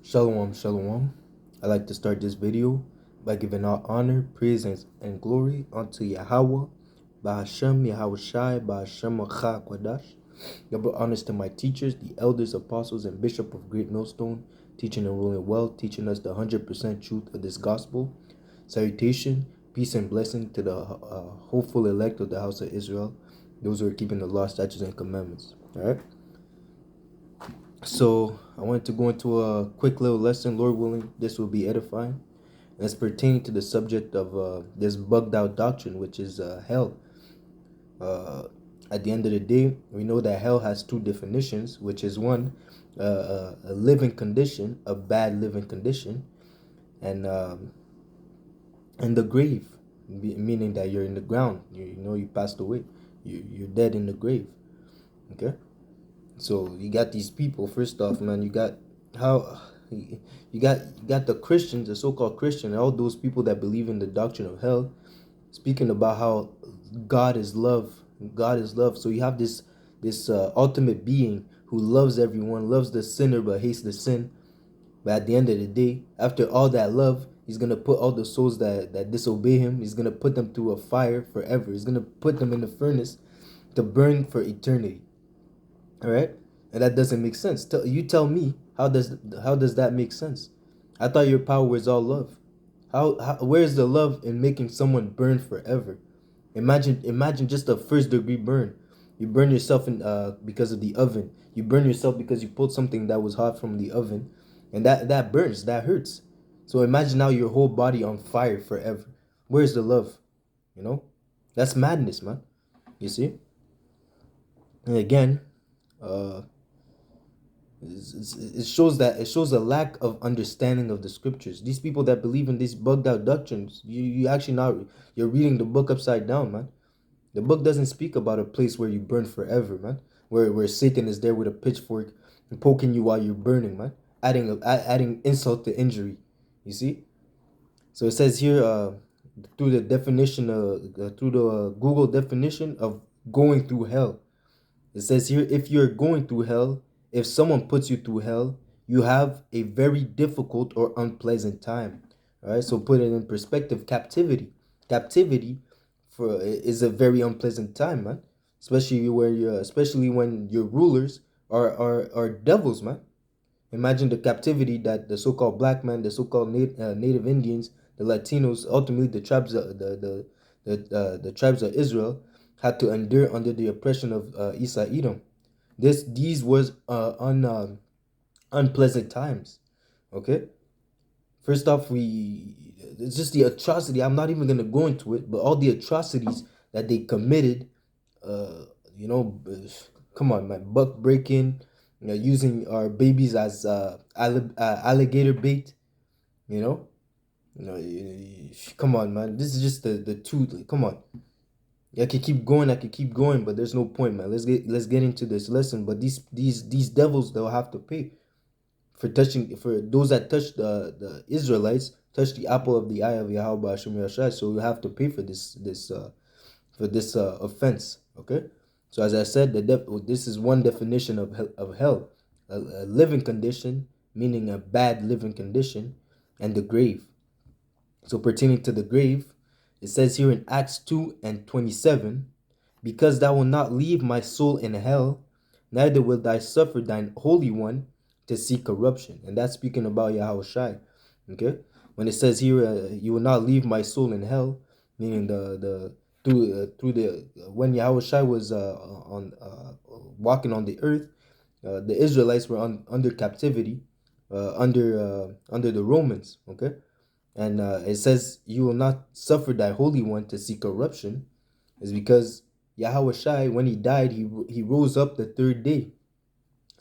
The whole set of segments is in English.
Shalom, shalom. I'd like to start this video by giving all honor, praise, and glory unto Yahweh, Bahashem, Yahweh Shai, Bahashem, Acha, Kwadash. Double honors to my teachers, the elders, apostles, and bishop of Great Millstone, teaching and ruling well, teaching us the 100% truth of this gospel. Salutation, peace, and blessing to the hopeful elect of the house of Israel, those who are keeping the law, statutes, and commandments. All right? So I wanted to go into a quick little lesson. Lord willing, this will be edifying. And it's pertaining to the subject of this bugged out doctrine, which is hell. At the end of the day, we know that hell has two definitions, which is one, a living condition, a bad living condition, and the grave, meaning that you're in the ground. You passed away. You're dead in the grave. Okay. So you got these people. First off, man, you got how you got the Christians, the so-called Christian, and all those people that believe in the doctrine of hell, speaking about how God is love. God is love. So you have this ultimate being who loves everyone, loves the sinner but hates the sin. But at the end of the day, after all that love, he's gonna put all the souls that disobey him. He's gonna put them through a fire forever. He's gonna put them in the furnace to burn for eternity. All right, and that doesn't make sense. You tell me, how does that make sense? I thought your power was all love. How where's the love in making someone burn forever? Imagine just a first degree burn. You burn yourself in because of the oven. You burn yourself because you pulled something that was hot from the oven, and that burns, that hurts. So imagine now your whole body on fire forever. Where's the love? You know, that's madness, man. You see, and again, uh it shows a lack of understanding of the scriptures. These people that believe in these bugged out doctrines, you actually not you're reading the book upside down, man. The book doesn't speak about a place where you burn forever, man. Where Satan is there with a pitchfork and poking you while you're burning, man. Adding insult to injury. You see? So it says here, through the definition, through the Google definition of going through hell. It says here, if you're going through hell, if someone puts you through hell, you have a very difficult or unpleasant time. All right, so put it in perspective. Captivity is a very unpleasant time, man. Especially when your rulers are devils, man. Imagine the captivity that the so-called black man, the so-called Native Indians, the Latinos, ultimately the tribes, the tribes of Israel, had to endure under the oppression of Isa Edom. These was unpleasant times. Okay. First off, it's just the atrocity. I'm not even gonna go into it, but all the atrocities that they committed. Uh, you know, come on, man, buck breaking, using our babies as alligator bait. You know, come on, man. This is just the truth. Like, come on. I could keep going. I could keep going, but there's no point, man. Let's get into this lesson. But these devils, they'll have to pay for those that touched the Israelites, touched the apple of the eye of Yahweh Hashem Yashai. So you have to pay for this offense. Okay. So as I said, this is one definition of hell, a living condition, meaning a bad living condition, and the grave. So pertaining to the grave, it says here in Acts 2 and 27, because thou wilt not leave my soul in hell, neither will thou suffer thine Holy One to see corruption. And that's speaking about Yahweh Shai. Okay? When it says here, you will not leave my soul in hell, meaning through the when Yahweh Shai was on walking on the earth, the Israelites were under captivity, under the Romans. Okay? And it says, you will not suffer thy Holy One to see corruption, is because Yahweh Shai, when he died, he rose up the third day.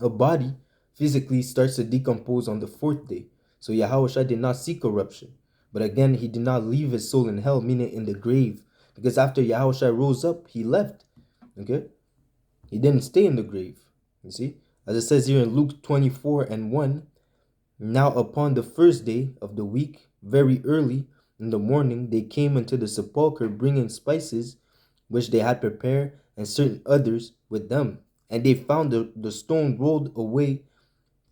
A body physically starts to decompose on the fourth day. So Yahweh Shai did not see corruption. But again, he did not leave his soul in hell, meaning in the grave. Because after Yahweh Shai rose up, he left. Okay? He didn't stay in the grave. You see? As it says here in Luke 24 and 1, now upon the first day of the week, very early in the morning, they came into the sepulchre bringing spices which they had prepared, and certain others with them. And they found the stone rolled away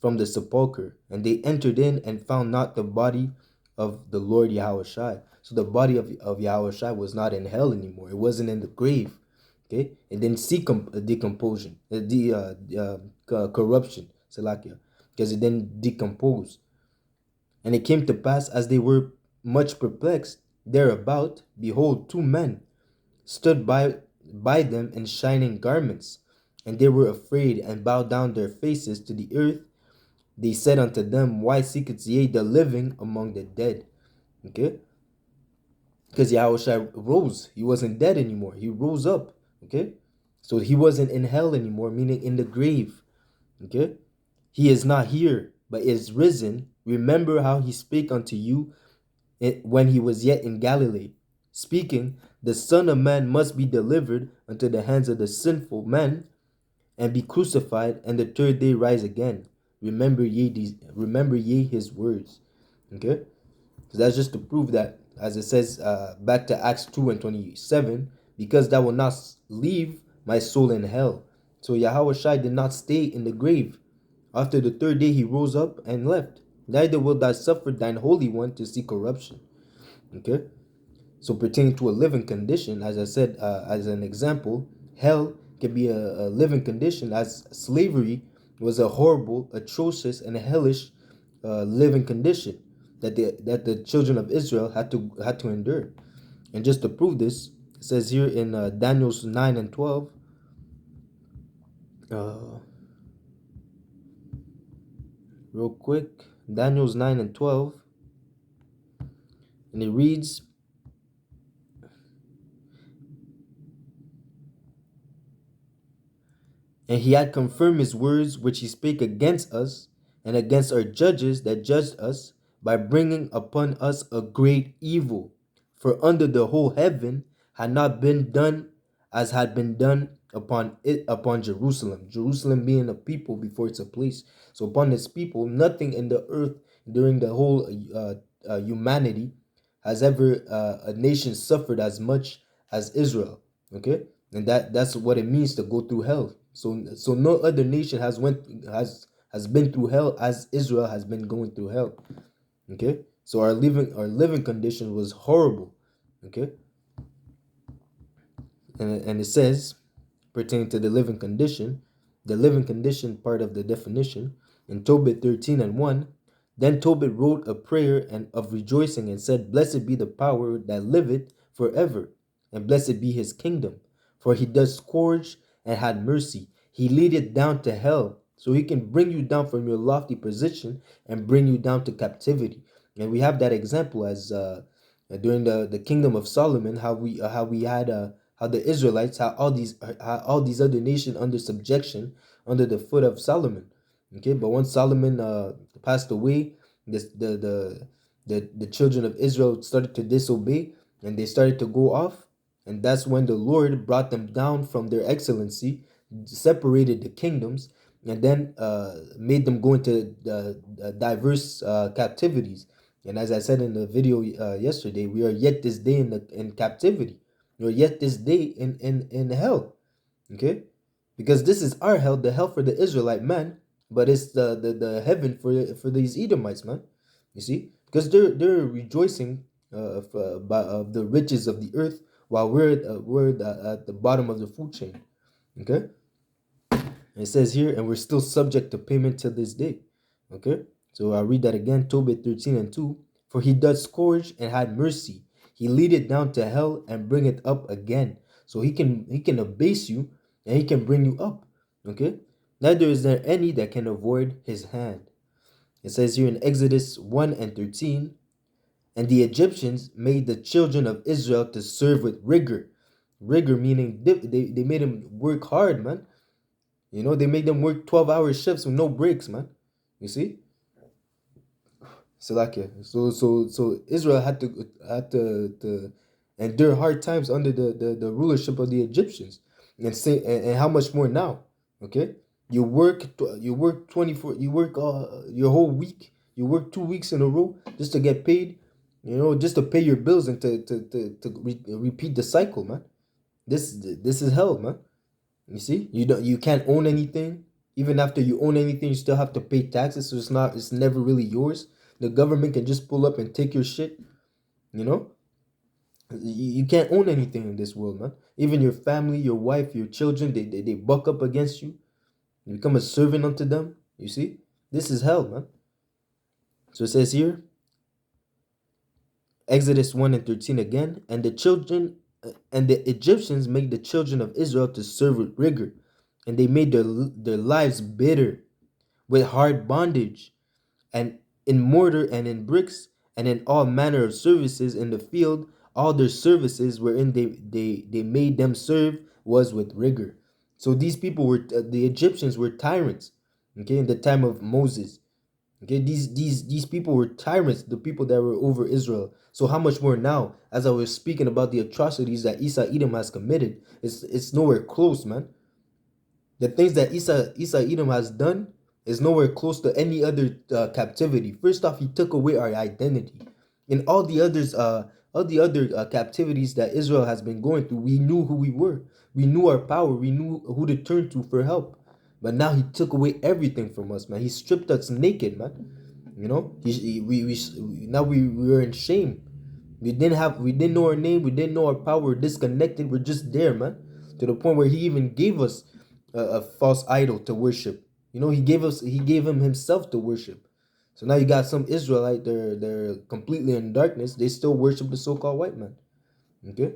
from the sepulchre, and they entered in and found not the body of the Lord Yahushai. So the body of Yahushai was not in hell anymore. It wasn't in the grave. Okay, and then see decomposition, corruption, Salakia, because it then decomposed. And it came to pass, as they were much perplexed thereabout, behold, two men stood by them in shining garments, and they were afraid and bowed down their faces to the earth. They said unto them, why seeketh ye the living among the dead? Okay, because Yahushua rose. He wasn't dead anymore. He rose up. Okay, so he wasn't in hell anymore, meaning in the grave. Okay, he is not here, but is risen. Remember how he spake unto you when he was yet in Galilee, speaking, the Son of Man must be delivered unto the hands of the sinful men, and be crucified, and the third day rise again. Remember ye his words. Okay, so that's just to prove that, as it says back to Acts 2:27, because thou will not leave my soul in hell. So Yahweh Shai did not stay in the grave. After the third day he rose up and left. Neither will thou suffer thine Holy One to see corruption. Okay, so pertaining to a living condition, as I said, as an example, hell can be a living condition, as slavery was a horrible, atrocious, and hellish living condition that the children of Israel had to endure. And just to prove this, it says here in Daniel's 9:12. Real quick, Daniel's 9:12, and it reads, and he had confirmed his words which he spake against us and against our judges that judged us, by bringing upon us a great evil. For under the whole heaven had not been done as had been done upon Jerusalem. Jerusalem being a people before it's a place. So upon this people, nothing in the earth during the whole humanity has ever a nation suffered as much as Israel. Okay, and that's what it means to go through hell. So no other nation has been through hell as Israel has been going through hell. Okay, so our living condition was horrible. Okay, and it says, pertaining to the living condition part of the definition in Tobit 13:1. Then Tobit wrote a prayer and of rejoicing and said, blessed be the power that liveth forever, and blessed be his kingdom. For he does scourge and had mercy. He leadeth down to hell, so he can bring you down from your lofty position and bring you down to captivity. And we have that example as during the kingdom of Solomon, how we had how the Israelites, how all these other nations under subjection under the foot of Solomon. Okay, but once Solomon passed away, the children of Israel started to disobey, and they started to go off, and that's when the Lord brought them down from their excellency, separated the kingdoms, and then made them go into diverse captivities. And as I said in the video yesterday, we are yet this day in captivity. We are yet this day in hell. Okay, because this is our hell, the hell for the Israelite man, but it's the heaven for these Edomites, man. You see, because they're rejoicing of the riches of the earth, while we're at the bottom of the food chain. Okay, and it says here, and we're still subject to payment to this day. Okay, so I'll read that again. Tobit 13:2. For he doth scourge and had mercy. He leadeth down to hell and bring it up again. So he can abase you and he can bring you up. Okay, neither is there any that can avoid his hand. It says here in Exodus 1:13, and the Egyptians made the children of Israel to serve with rigor. Rigor meaning they made them work hard, man. You know, they made them work 12-hour shifts with no breaks, man. You see? Salakia. So Israel had to endure hard times under the rulership of the Egyptians. And how much more now? Okay? You work 24, you work your whole week, you work 2 weeks in a row just to get paid, just to pay your bills and to repeat the cycle, man. This is hell, man. You see, you can't own anything. Even after you own anything, you still have to pay taxes. So it's never really yours. The government can just pull up and take your shit. You know, you can't own anything in this world, man. Even your family, your wife, your children, they buck up against you. You become a servant unto them. You see, this is hell, man. So it says here, Exodus 1 and 13 again, and the Egyptians made the children of Israel to serve with rigor, and they made their lives bitter with hard bondage, and in mortar and in bricks, and in all manner of services in the field, all their services wherein they made them serve was with rigor. So these people were, the Egyptians were tyrants, okay, in the time of Moses. Okay, these people were tyrants, the people that were over Israel. So how much more now, as I was speaking about the atrocities that Edom has committed, it's nowhere close, man. The things that Edom has done is nowhere close to any other captivity. First off, he took away our identity. In all the other captivities that Israel has been going through, we knew who we were. We knew our power. We knew who to turn to for help. But now he took away everything from us, man. He stripped us naked, man. You know, we now we were in shame. We didn't know our name. We didn't know our power. We're disconnected. We're just there, man. To the point where he even gave us a false idol to worship. You know, he gave him himself to worship. So now you got some Israelite, they're completely in darkness. They still worship the so-called white man. Okay.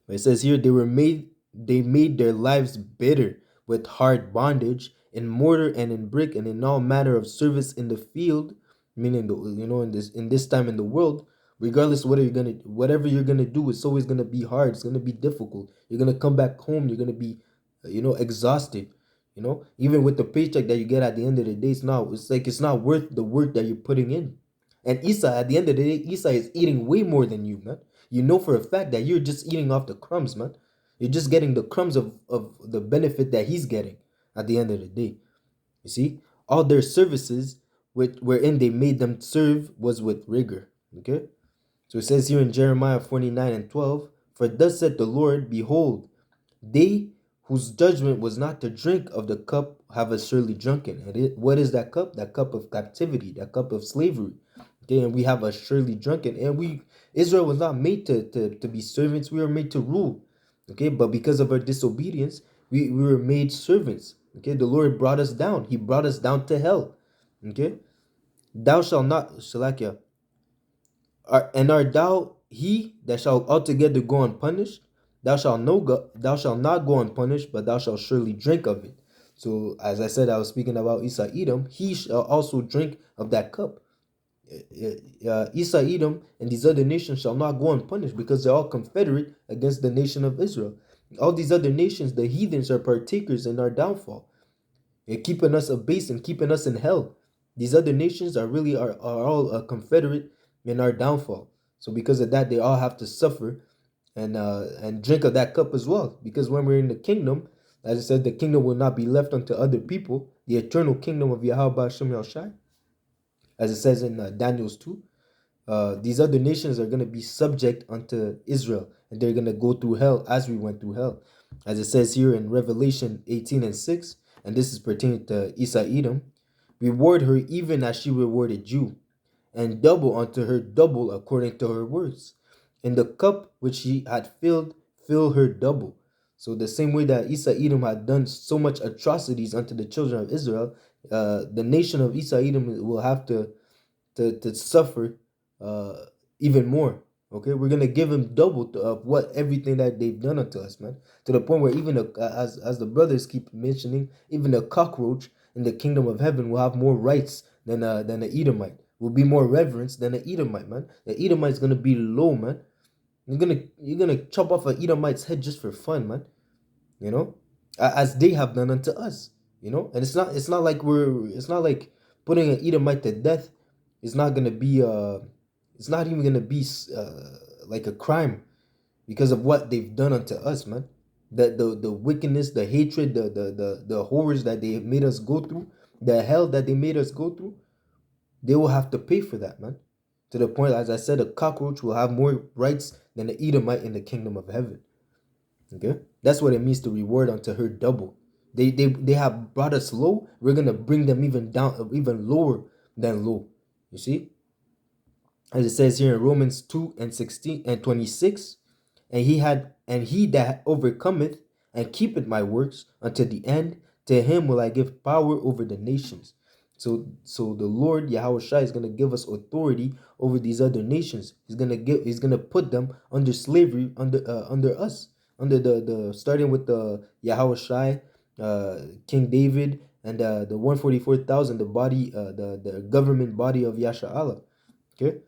It says here they made their lives bitter with hard bondage in mortar and in brick and in all manner of service in the field, meaning in this time in the world, regardless of whatever you're gonna do, it's always gonna be hard. It's gonna be difficult. You're gonna come back home. You're gonna be, exhausted. Even with the paycheck that you get at the end of the day, it's not worth the work that you're putting in. And Esau, at the end of the day, Esau is eating way more than you, man. You know for a fact that you're just eating off the crumbs, man. You're just getting the crumbs of the benefit that he's getting at the end of the day. You see? All their services wherein they made them serve was with rigor. Okay? So it says here in Jeremiah 49 and 12, for thus said the Lord, behold, they whose judgment was not to drink of the cup have a surely drunken. And what is that cup? That cup of captivity, that cup of slavery. Okay, and we have a surely drunken. And Israel was not made to be servants. We were made to rule. Okay, but because of our disobedience, we were made servants. Okay, the Lord brought us down. He brought us down to hell. Okay, thou shalt not, Shalakia, and art thou he that shall altogether go unpunished? Thou shalt not go unpunished, but thou shalt surely drink of it. So, as I said, I was speaking about Esau Edom. He shall also drink of that cup. Esau Edom and these other nations shall not go unpunished because they're all confederate against the nation of Israel. All these other nations, the heathens, are partakers in our downfall. They're keeping us abased and keeping us in hell. These other nations are all confederate in our downfall. So because of that, they all have to suffer and drink of that cup as well. Because when we're in the kingdom, as I said, the kingdom will not be left unto other people. The eternal kingdom of Yahweh Hashem Yahushai, as it says in Daniel's 2. These other nations are going to be subject unto Israel, and they're going to go through hell as we went through hell. As it says here in Revelation 18 and 6, and this is pertaining to Esau Edom, reward her even as she rewarded you, and double unto her double according to her words. In the cup which she had filled, fill her double. So the same way that Esau Edom had done so much atrocities unto the children of Israel, the nation of Esau Edom will have to suffer even more. Okay, we're gonna give them double of what everything that they've done unto us, man. To the point where even as the brothers keep mentioning, even a cockroach in the kingdom of heaven will have more rights than an Edomite. Will be more reverence than an Edomite, man. The Edomite's gonna be low, man. You're gonna chop off an Edomite's head just for fun, man. You know, as they have done unto us. You know, and it's not like putting an Edomite to death is not gonna be it's not even gonna be like a crime because of what they've done unto us, man. The wickedness, the hatred, the horrors that they made us go through, the hell that they made us go through, they will have to pay for that, man. To the point, as I said, a cockroach will have more rights than an Edomite in the kingdom of heaven. Okay, that's what it means to reward unto her double. They have brought us low. We're gonna bring them even down, even lower than low. You see, as it says here in Romans 2:16 and 26, and he that overcometh and keepeth my works unto the end, to him will I give power over the nations. So the Lord Yahweh Shai is gonna give us authority over these other nations. He's gonna put them under slavery, under us, under the starting with the Yahweh Shai, King David, and the 144,000, the body, the government body of Yasha Allah. Okay.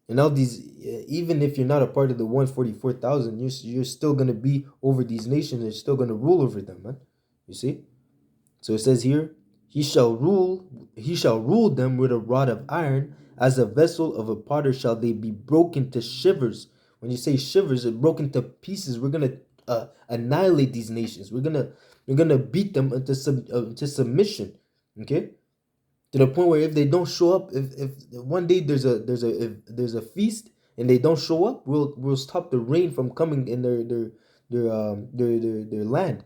And all these, even if you're not a part of the 144,000, you're still gonna be over these nations. You're still gonna rule over them, man. You see. So it says here, He shall rule them with a rod of iron, as a vessel of a potter shall they be broken to shivers. When you say shivers, broken to pieces, we're gonna annihilate these nations. We're gonna beat them into submission. Okay, to the point where if they don't show up, if one day there's a feast and they don't show up, we'll stop the rain from coming in their land.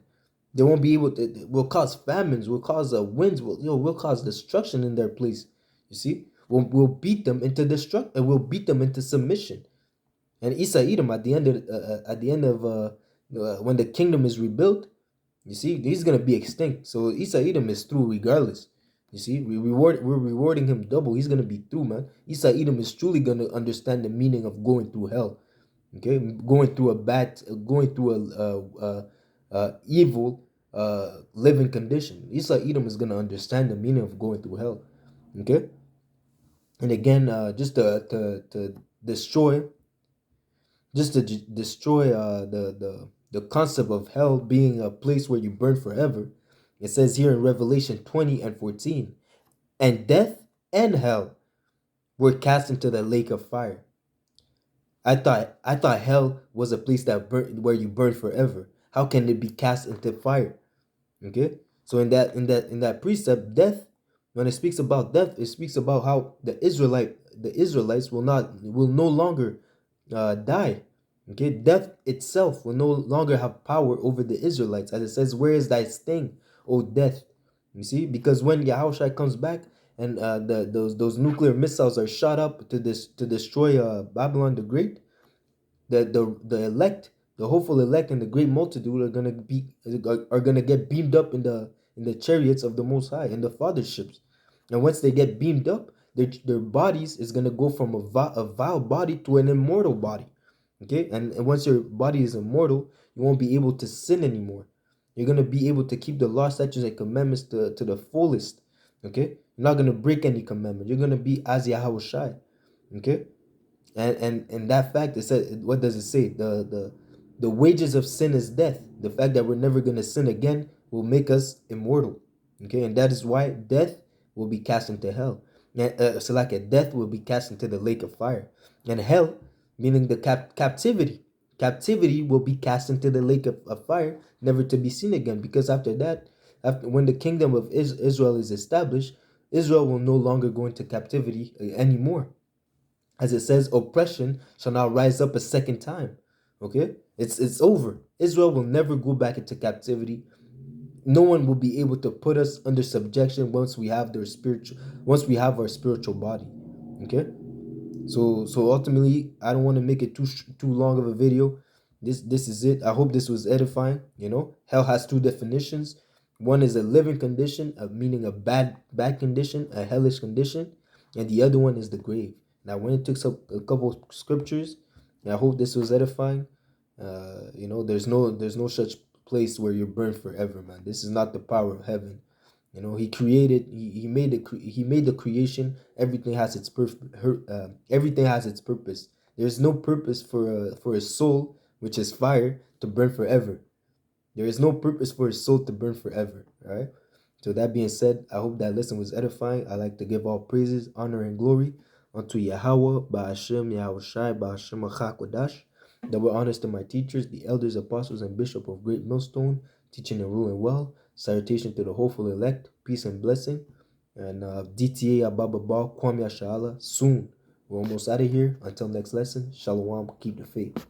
They won't be able to. We'll cause famines. We'll cause winds. We'll cause destruction in their place. You see, we'll beat them into destruct, and we'll beat them into submission. And Isa Edom at the end of when the kingdom is rebuilt, you see, he's gonna be extinct. So Isa Edom is through regardless. You see, we're rewarding him double. He's gonna be through, man. Isa Edom is truly gonna understand the meaning of going through hell. Okay, going through a evil living condition. Isa Edom is gonna understand the meaning of going through hell. Okay, and again, just to destroy, the concept of hell being a place where you burn forever. It says here in Revelation 20:14, and death and hell were cast into the lake of fire. I thought hell was a place where you burn forever. How can it be cast into fire? Okay, so in that precept, death, when it speaks about death, it speaks about how the Israelites will no longer die. Okay, death itself will no longer have power over the Israelites, as it says, "Where is thy sting, O death?" You see, because when Yahushua comes back and those nuclear missiles are shot up to destroy Babylon the Great, the elect, the hopeful elect, and the great multitude are gonna get beamed up in the chariots of the Most High, in the Father's ships. And once they get beamed up, their bodies is gonna go from a vile body to an immortal body. Okay, and once your body is immortal, you won't be able to sin anymore. You're gonna be able to keep the law, statutes, and commandments to the fullest. Okay, you're not gonna break any commandment. You're gonna be as Yahweh Shai. Okay, and that fact, it said, what does it say? The wages of sin is death. The fact that we're never gonna sin again will make us immortal. Okay, and that is why death will be cast into hell. So like a death will be cast into the lake of fire, and hell, meaning the captivity will be cast into the lake of fire, never to be seen again. Because after that, after when the kingdom of Israel is established, Israel will no longer go into captivity anymore. As it says, oppression shall now rise up a second time. Okay, it's over. Israel will never go back into captivity. No one will be able to put us under subjection once we have our spiritual body. Okay, so ultimately, I don't want to make it too long of a video. This is it. I hope this was edifying. Hell has two definitions. One is a living condition, meaning a bad condition, a hellish condition, and the other one is the grave. Now, when it took a couple of scriptures, and I hope this was edifying. There's no such place where you're burned forever, man. This is not the power of heaven. He made the creation. Everything has its everything has its purpose. There's no purpose for a soul, which is fire, to burn forever. There is no purpose for a soul to burn forever. All right. So that being said, I hope that lesson was edifying. I like to give all praises, honor, and glory unto Yahweh, Ba'ashem, Yahweh Shai, Ba'ashem Achakodash. Double honors to my teachers, the elders, apostles, and bishop of Great Millstone, teaching and ruling well. Salutation to the hopeful elect, peace and blessing. And DTA Ababa Kwame Ashala. Soon. We're almost out of here. Until next lesson, Shalom, keep the faith.